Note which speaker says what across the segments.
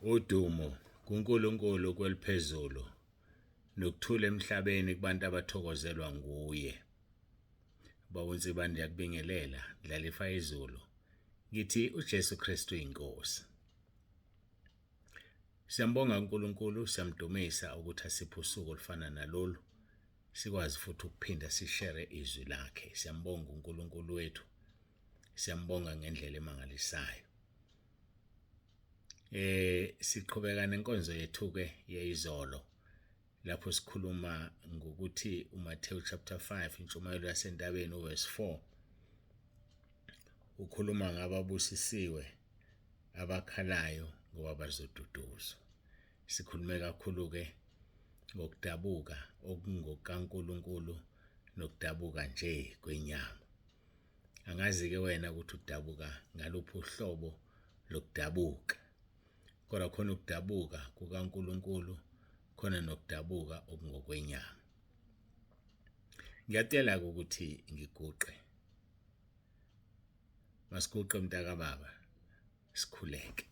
Speaker 1: Udumo kuNkulunkulu kweliphezulu nokuthula emhlabeni kubantu abathokozelwa nguye. Bawonse bandi yakubingelela dlala ifa izulu. Ngithi uJesu Kristu inkosi. Siyambonga uNkulunkulu, siyamdumisa ukuthi asiphe usuku olufana nalolu. Sikwazi futhi ukuphinda sishare izwi lakhe. Siyambonga uNkulunkulu wethu. Siyambonga ngendlela emangalisayo. Siqhubeka nenkonzo yethu ke yeyizolo lapho sikhuluma ngokuthi uMathewu chapter 5 intshumayelo yasentabeni verse 4 ukhuluma ngababusisiwe abakhalayo ngoba bazoduduzwa. Sikhulume kakhulu ke ngokudabuka okungokaNkulunkulu nokudabuka nje kwenyama. Angazi ke wena ukuthi udabuka ngaluphi uhlobo lokudabuka. Kodwa khona ukudabuka kukaNkulunkulu khona nokudabuka okungokwenyama. Ngiyacela ukuthi ngiguqe. Masiguqe mntaka baba sikhuleke.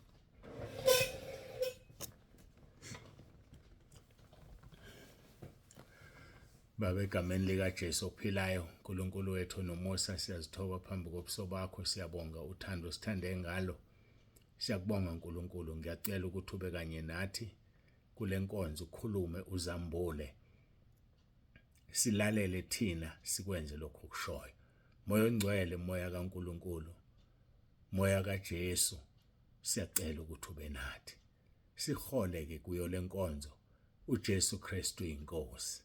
Speaker 1: Baba egameni lika Jesu ophilayo, uNkulunkulu wethu nomusa siyazithoba phambi kobuso bakho, siyabonga uthando sithande ngalo. Siyakubonga uNkulunkulu, ngiyacela ukuthi ube kanye nathi kule nkonzo ukhulume uzambule. Silalele thina sikwenze lokho kushoyo. Moya ongcwele, moya kaNkulunkulu, moya kaJesu, siyacela ukuthi ube nathi. Sihole ke kuyo le nkonzo uJesu Kristu inkosi.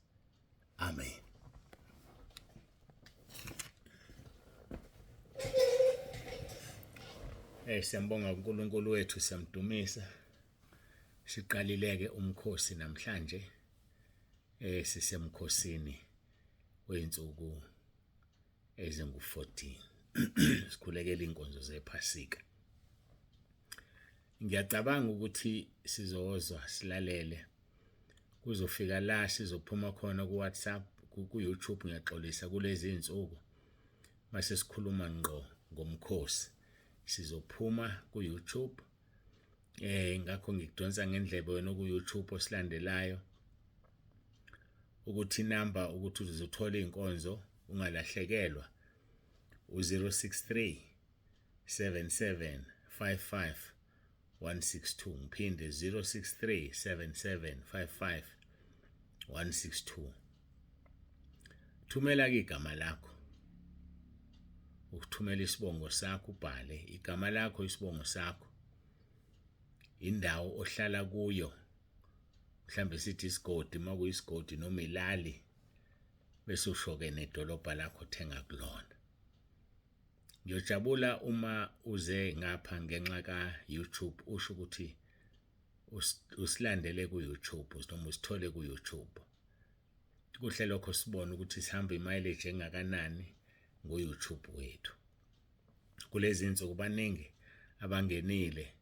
Speaker 1: Amen. Siyambonga uNkulunkulu wethu, siyamdumisa. Siqalileke umkhosi namhlanje. Sisemkhosini weinsuku ezingu-14. Sikhulekela inkonzo zePhasika. Ngiyacabanga ukuthi sizozwa silalele kuzofika la sizophuma khona ku-WhatsApp, ku-YouTube. Ngiyaxolisa kulezi insuku mase sikhuluma ngqo ngomkhosi sizophuma ku-YouTube. Ngakho ngikudonsa ngendlebe wena ku-YouTube osilandelayo ukuthi inamba ukuthi uzothola inkonzo ungalahlekelwa u-063 77 55 162. Ngiphinde 063 77 55 162. Thumela ke igama lakho. Ukuthumela isibongo sakho, ubhale igama lakho, isibongo sakho, indawo ohlala kuyo, mhlambe sithi isigodi makuyisigodi noma ilali, bese usho-ke nedolobha lakho othenga kulona. Ngiyojabula uma uze ngapha ngenxa ka-YouTube usho ukuthi usilandele ku-YouTube noma usithole ku-YouTube. Kuhle lokho sibone ukuthi sihamba imileage engakanani ngo-YouTube wethu. Kulezi insuku baningi abangenile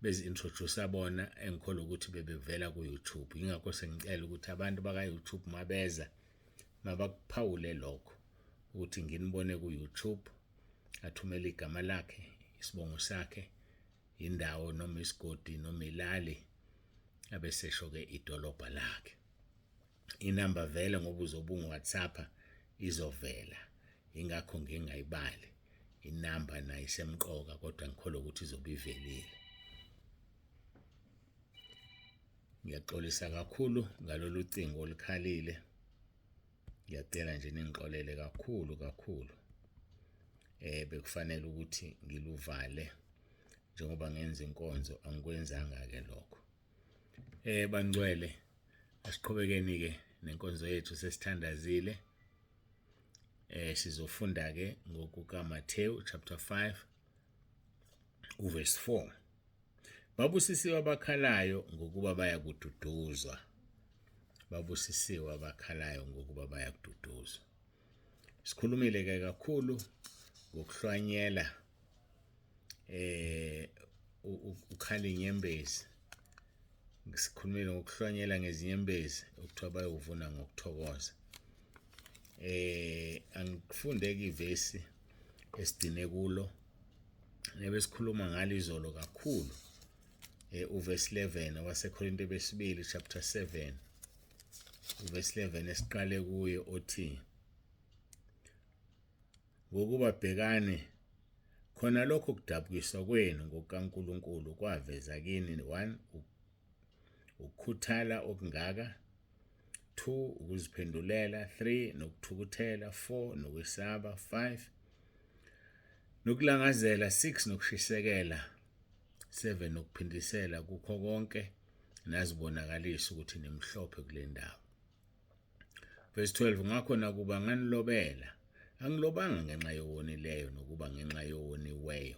Speaker 1: bezi-introduce bona engikholwa ukuthi bebevela ku-YouTube. Yingakho sengicela ukuthi abantu baka-YouTube mabeza mabakuphawule lokho ukuthi nginibone ku-YouTube, athumele igama lakhe, isibongo sakhe, indawo noma isigodi noma ilali, abesesho-ke idolobha lakhe. Inamba vele ngoba uzobunga WhatsApp izovela. Ingakho ngingayibali inamba nayo isemqoka, kodwa ngikholwa ukuthi izobe ivelile. Ngiyaxolisa kakhulu ngalolu cingo olikhalile. Ngiyacela nje ningixolele kakhulu. Bekufanele ukuthi ngiluvale njengoba ngenza inkonzo, angikwenzanga ke lokho. Bangcwele, asiqhubekeni ke nenkonzo yethu sesithandazile. Sizofunda ke ngokukaMathewu chapter 5 uverse 4. Babusisiwe abakhalayo ngokuba bayakududuzwa. Babusisiwe abakhalayo ngokuba bayakududuzwa. Sikhulumile ke kakhulu ngokuhlwanyela ukhala inyembezi. Sikhulumile ngokuhlwanyela ngezinyembezi okuthiwa bayovuna ngokuthokoza. Angifunde ke ivesi esidine kulo nebesikhuluma ngalo izolo kakhulu uverse 11 waseKorinte besibili chapter 7 uverse 11 esiqale kuye othi ngokuba bhekane khona lokho kudabukiswa kwenu ngokaNkulunkulu kwaveza kini 1 ukukhuthala okungaka 2 ukuziphendulela 3 nokuthukuthela 4 nokwesaba 5 nokulangazela 6 nokushisekela 7 nokuphindisela kukho konke nazibonakalisa ukuthi nimhlophe kule ndawo. Verse 12 ngakho nakuba nganilobela angilobanga ngenxa yowonileyo nokuba ngenxa yowoniweyo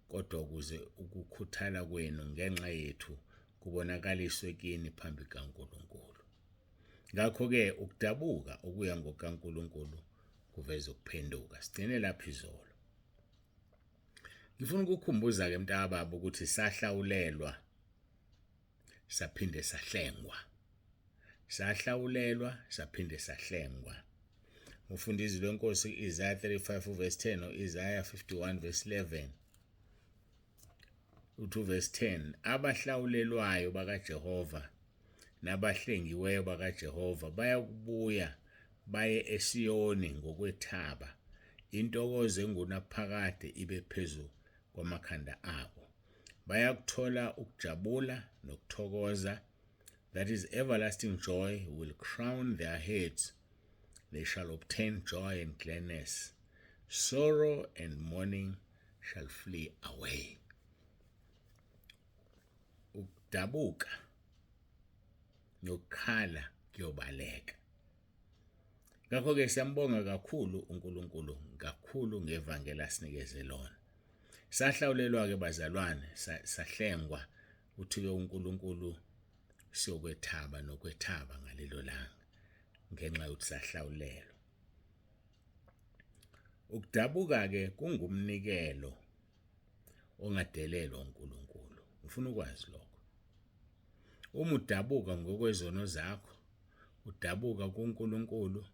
Speaker 1: kodwa ukuze ukukhuthala kwenu ngenxa yethu kubonakaliswe kini phambi kaNkulunkulu. Ngakho-ke ukudabuka okuya ngokaNkulunkulu kuveza ukuphenduka. Sigcine lapha izolo. Ngifuna ukukukhumbuza-ke mntakababa ukuthi sahlawulelwa saphinde sahlengwa. Sahlawulelwa saphinde sahlengwa. Ufunda izwi lenkosi Isaiah 35 verse 10 no Isaiah 51 verse 11. Uthi verse 10 abahlawulelwayo bakaJehova nabahlengiweyo bakaJehova bayakubuya baye eSiyoni ngokwethaba intokozo engunaphakade ibe phezulu kwamakhanda abo. Bayakuthola ukujabula nokuthokoza, that is everlasting joy will crown their heads. They shall obtain joy and gladness. Sorrow and mourning shall flee away. Ukudabuka nokukhala kuyobaleka. Ngakho-ke siyambonga kakhulu uNkulunkulu kakhulu ngevangeli asinikeze lona. Sahlawulelwa-ke bazalwane, sahlengwa uthi-ke uNkulunkulu siyokwethaba nokwethaba ngalelo langa ngenxa yokuthi sahlawulelwa. Ukudabuka-ke kungumnikelo ongadelelwa uNkulunkulu. Ufuna ukwazi lokho. Uma udabuka ngokwezono zakho, udabuka kuNkulunkulu,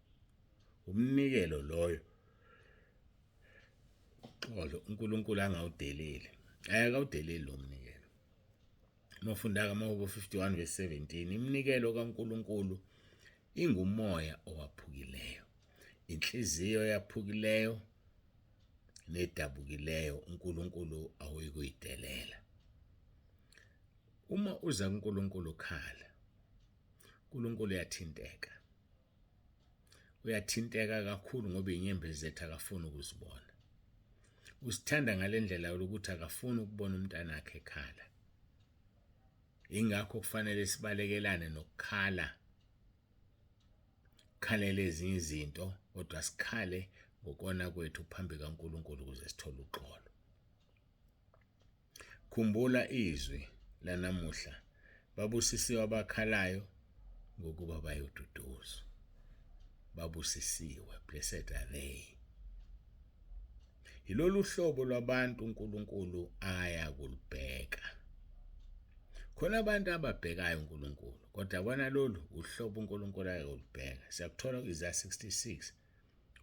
Speaker 1: umnikelo loyo xolo uNkulunkulu angawudeleli. Akawudeleli lo mnikelo. Mafunda kaMahubo 51 verse 17 iminikelo kaNkulunkulu ingumoya owaphukileyo, inhliziyo yaphukileyo nedabukileyo uNkulunkulu awuyikuyidelela. Uma uza kuNkulunkulu khala, uNkulunkulu uyathinteka. Uyathinteka kakhulu ngoba inyembezi zethu akafuni ukuzibona. Usithanda ngalendlela yokuthi akafuni ukubona umntana wakhe ekhala. Ingakho kufanele sibalekelane nokukhala. Khalele ezinye izinto kodwa sikhale ngokona kwethu phambi kaNkulunkulu ukuze sithole uxolo. Khumbula izwi lanamuhla, babusisiwe abakhalayo ngokuba bayoduduzwa. Babusisiwe, blessed are they. Yilolu hlobo lwabantu uNkulunkulu ayakulibheka. Khona abantu ababhekayo uNkulunkulu, kodwa bona lolu uhlobo uNkulunkulu ayakulibheka. Siyakuthola kuIsaiah 66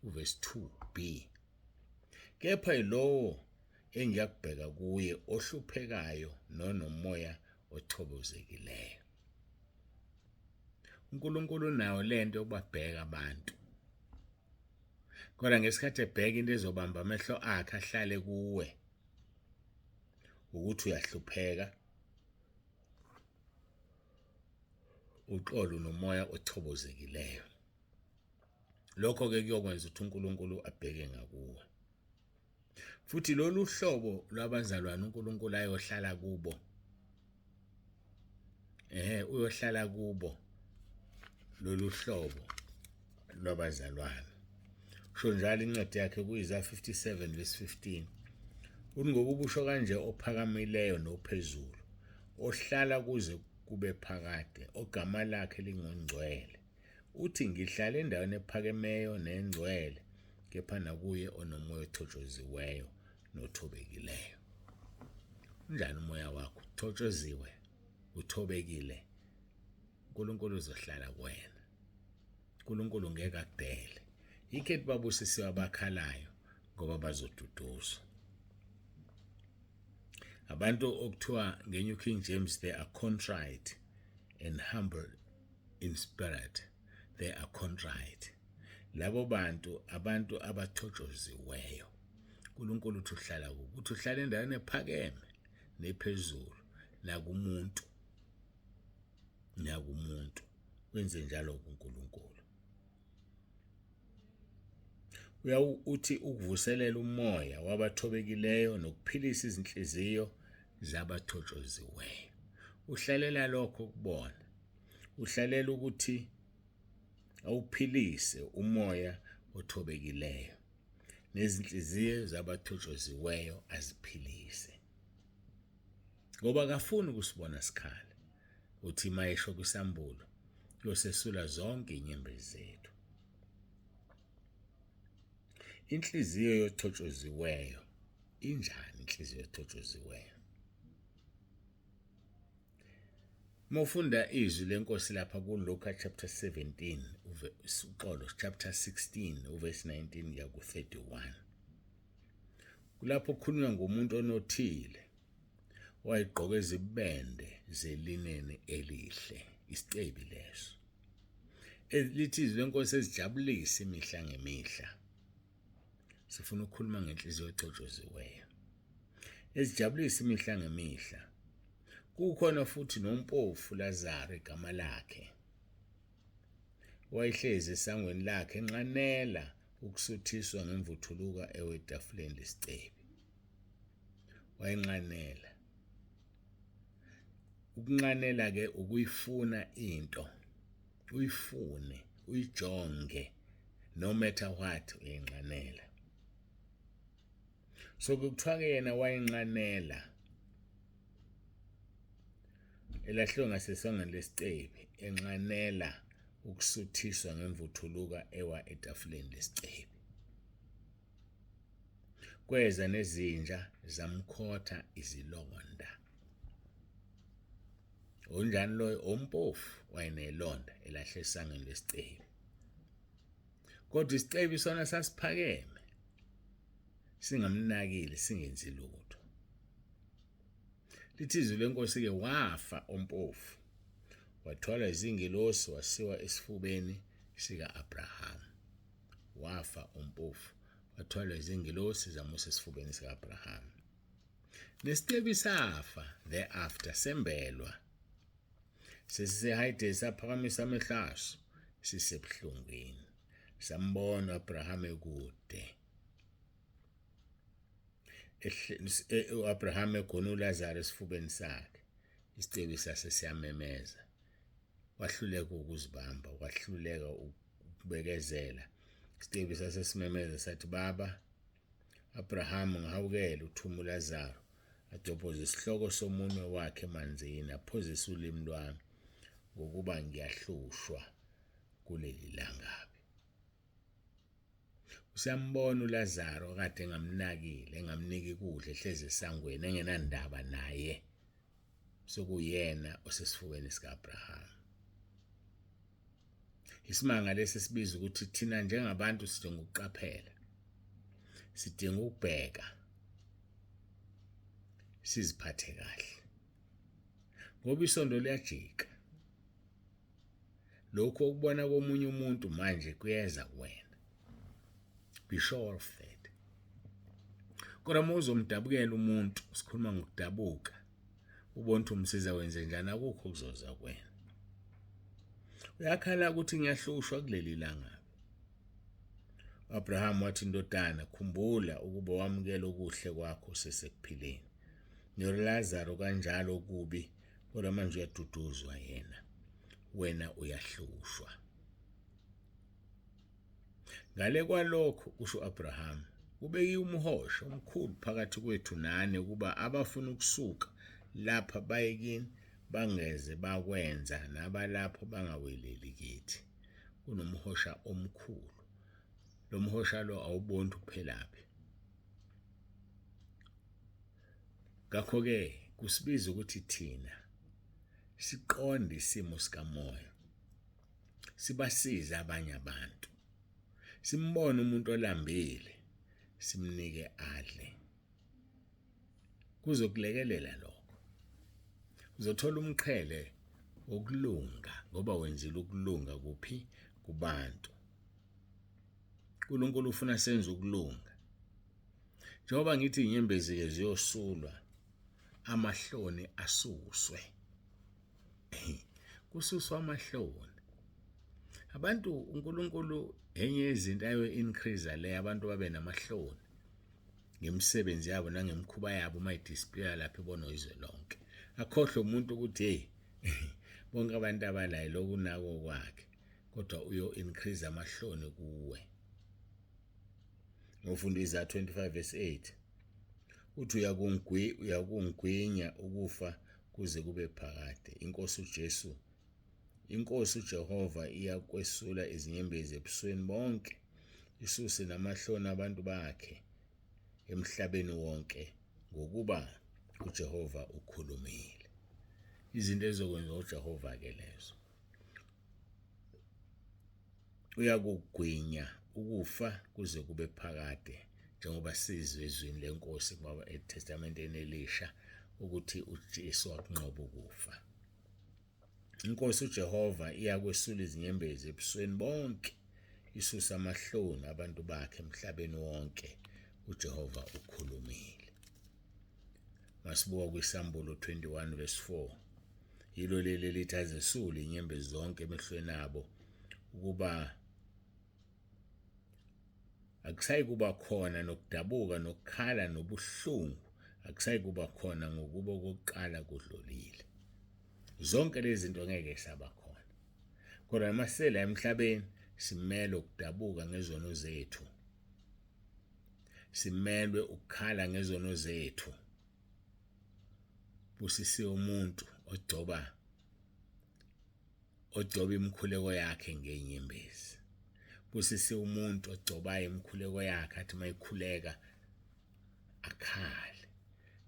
Speaker 1: uverse 2b. Kepha yilowo engiyakubheka kuye ohluphekayo nonomoya othokozekileyo. uNkulunkulu nayo lento yokubabheka abantu. Kodwa ngesikhathi ebheka into ezobamba amehlo akhe ahlale kuwe ukuthi uyahlupheka, uxolo nomoya othokozekileyo. Lokho-ke kuyokwenza ukuthi uNkulunkulu abheke ngakuwe. Futhi lolu hlobo lwabazalwane uNkulunkulu ayohlala kubo. Uyohlala kubo lolu hlobo lwabazalwane. Kusho njalo incwadi yakhe kuIsaiah 57 verse 15. Uthi ngokuba usho kanje ophakamileyo nophezulu, ohlala kuze kube phakade, ogama lakhe lingongcwele. Uthi ngihlala endaweni ephakemeyo nengcwele, kepha nakuye onomoya othotshoziweyo nothobekileyo. Unjani umoya wakho? Uthotshoziwe, uthobekile. uNkulunkulu uzohlala kuwena. uNkulunkulu ngeke akudele. Yikho babusisiwe abakhalayo ngoba bazoduduzwa. Abantu okuthiwa nge-New King James, they are contrite and humble in spirit. They are contrite. Labo bantu, abantu abathojoziweyo. uNkulunkulu uthi uhlala kubo. Uthi uhlala endaweni ephakeme nephezulu nakumuntu. Nakumuntu. Wenze njalo uNkulunkulu. Uthi ukuvuselela umoya wabathobekileyo nokuphilisa izinhliziyo zabathojoziweyo. Uhlalela lokho kubona. Uhlalela ukuthi awuphilise umoya othobekileyo nezinhliziyo zabathojoziweyo aziphilise. Ngoba akafuni ukusibona sikhala. Uthi mayesho kwisambulo yosesula zonke inyembezi zethu. Inhliziyo yothojoziweyo injani inhliziyo yothojoziweyo? Mofunda izwi lenkosi lapha kuLuka chapter 17 uqolo chapter 16 uverse 19 kuya ku31. Kulapho kukhulunywa ngomuntu onothile wayegqoke izibende zelineni elihle, isicebi leso. Lithi izwi lenkosi ezijabulisa imihla ngemihla. Sifuna ukukhuluma ngenhliziyo ethojoziweyo. Ezijabulisa imihla ngemihla. Kukhona futhi nompofu Lazaro igama lakhe. Wayehlezi esangweni lakhe enqanela ukusuthiswa ngemvuthuluka ewetafuleni lesicebi. Wayenqanela. Ukunqanela ke ukuyifuna into. Uyifune, uyijonge, no matter what uyenqanela. So kuthiwa ke yena wayenqanela. Elahlwe ngasesangweni lesicebi enqanela ukusuthiswa ngemvuthuluka ewa etafuleni lesicebi. Kweza nezinja zamkhotha izilonda. Unjani lo ompofu wayenelonda elahle esangweni lesicebi. Kodwa isicebi sona sasiphakeme. Singamnakile singenzi lutho. Lithi izwi lenkosi ke wafa ompofu. Wathwala izingilosi wasiwa esifubeni sika-Abraham. Wafa ompofu. Wathwala izingilosi zamusa esifubeni sika-Abraham. Nesicebi safa thereafter sembelwa. Sesihayide saphakamisa amehlo sisebuhlungwini. Sambona Abraham ekude. Abraham egona uLazaro esifubeni sakhe. Isicebi sase siyamemeza. Wahluleka ukuzibamba, wahluleka ukubekezela. Isicebi sase simemeza sathi, Baba Abraham, ngihawukele uthuma uLazaro adobhoze isihloko somunwe wakhe emanzini, aphozise ulimi lwami ngokuba ngiyahlushwa kuleli langabi. Usambona uLazaro kade engamnakile, engamniki ukudla, ehlezi esangweni engenandaba naye. Sokuyena osesifubeni sikaAbraham. Isimanga lesi sibiza ukuthi thina njengabantu sidinga ukuqaphela. Sidinga ukubheka. Siziphathe kahle. Ngoba isondo liyajika. Lokho okubona komunye umuntu manje kuyeza kuwena. Be sure of that. Kodwa uma uzomdabukela umuntu, sikhuluma ngokudabuka, ubona ukuthi umsiza wenze njani, akukho kuzoza kuwena. Uyakhala ukuthi ngiyahlushwa kuleli langa. Abraham wathi, ndodana, khumbula ukuba wamukela okuhle kwakho sesekuphileni. NoLazaro kanjalo okubi, kodwa manje uyaduduzwa yena. Wena uyahlushwa. Ngale kwalokho usho Abraham, kubeki umhosha omkhulu phakathi kwethu nani ukuba abafuna ukusuka lapha bayekini bangeze bakwenza nabalapho bangaweleli kithi. Kunomhosha omkhulu. Lo mhosha lo awuboni kuphelaphi. Ngakho ke kusibiza ukuthi thina siqonde isimo sikamoya. Sibasize abanye abantu. Simbone umuntu olambile, simnike adle. kuzokulekelela lokho. Uzothola umqhele wokulunga ngoba wenzile ukulunga kuphi kubantu. uNkulunkulu ufuna senze ukulunga. Njengoba ngithi inyembezi ke ziyosulwa, amahloni asuswe. Kususwa amahloni. Abantu uNkulunkulu enye yezinto ayo-increase le abantu babe namahloni ngemisebenzi yabo nangemkhuba yabo mayidisplay lapha ibonwa izwe lonke. Akhohle umuntu ukuthi bonke abantu abalayo lokunako kwakhe kodwa uyo-increase amahloni kuwe. Ngofundisa 25 verse 8 uthi uyakungwinya ukufa kuze kube phakade. Inkosi uJehova iyakwesula izinyembezi ebusweni bonke, isuse namahloni abantu bakhe emhlabeni wonke ngokuba uJehova ukhulumile. Izinto ezokwenza uJehova ke lezo. Uyakugwinya ukufa kuze kube phakade njengoba sizwe ezwini lenkosi ngoba eTestamenteni Elisha ukuthi uJesu wakunqoba ukufa. Inkosi uJehova iyakwesula izinyembezi ebusweni bonke, isusa amahloni abantu bakhe emhlabeni wonke. uJehova ukhulumile. Masibuka kwiSambulo 21 verse 4. Yilo leli lithi azesule inyembezi zonke emehlweni abo ukuba akusayi kuba khona nokudabuka nokukhala nobuhlungu, akusayi kuba khona ngokuba kokuqala kudlulile. Zonke lezi zinto ngeke saba khona. Kodwa masela emhlabeni simele ukudabuka ngezono zethu. Simelwe ukukhala ngezono zethu. Busisi umuntu ogcoba imkhuleko yakhe ngenyembezi. Busisi umuntu ogcobayo imkhuleko yakhe athi mayikhuleka akhale.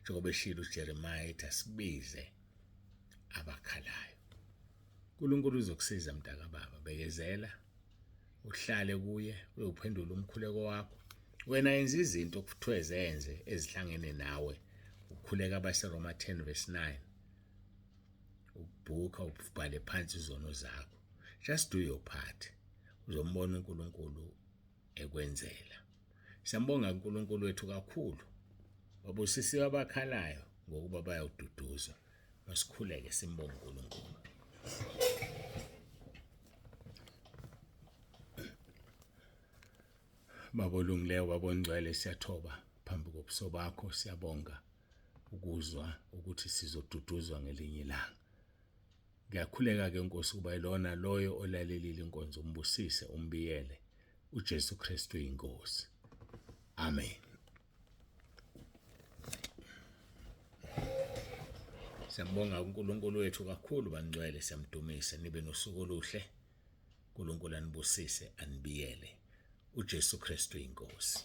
Speaker 1: Njengoba eshilo uJeremiah ethi asibize abakhalayo. uNkulunkulu uzokusiza mntaka baba, bekezela uhlale kuye uyophendula umkhuleko wakho. Wena yenza izinto okuthiwe zenze ezihlangene nawe. Ukukhuleka abaseRoma 10 verse 9. Ukubhuka ubhale phansi izono zakho. Just do your part. Uzombona uNkulunkulu ekwenzela. Siyambonga uNkulunkulu wethu kakhulu. Wabusisiwe abakhalayo ngokuba bayawududuzwa. Masikhuleke simbonge uNkulunkulu. Babolungileyo babongcwele siyathoba phambi kobuso bakho, siyabonga ukuzwa ukuthi sizoduduzwa ngelinye ilanga. Ngiyakhuleka ke Nkosi kuba yilona loyo olalelile inkonzo, umbusise umbiyele uJesu Kristu inkosi. Amen. Siyambonga uNkulunkulu wethu kakhulu bangcwele, siyamdumisa. Nibe nosuku oluhle. uNkulunkulu anibusise anibiyele uJesu Kristu inkosi.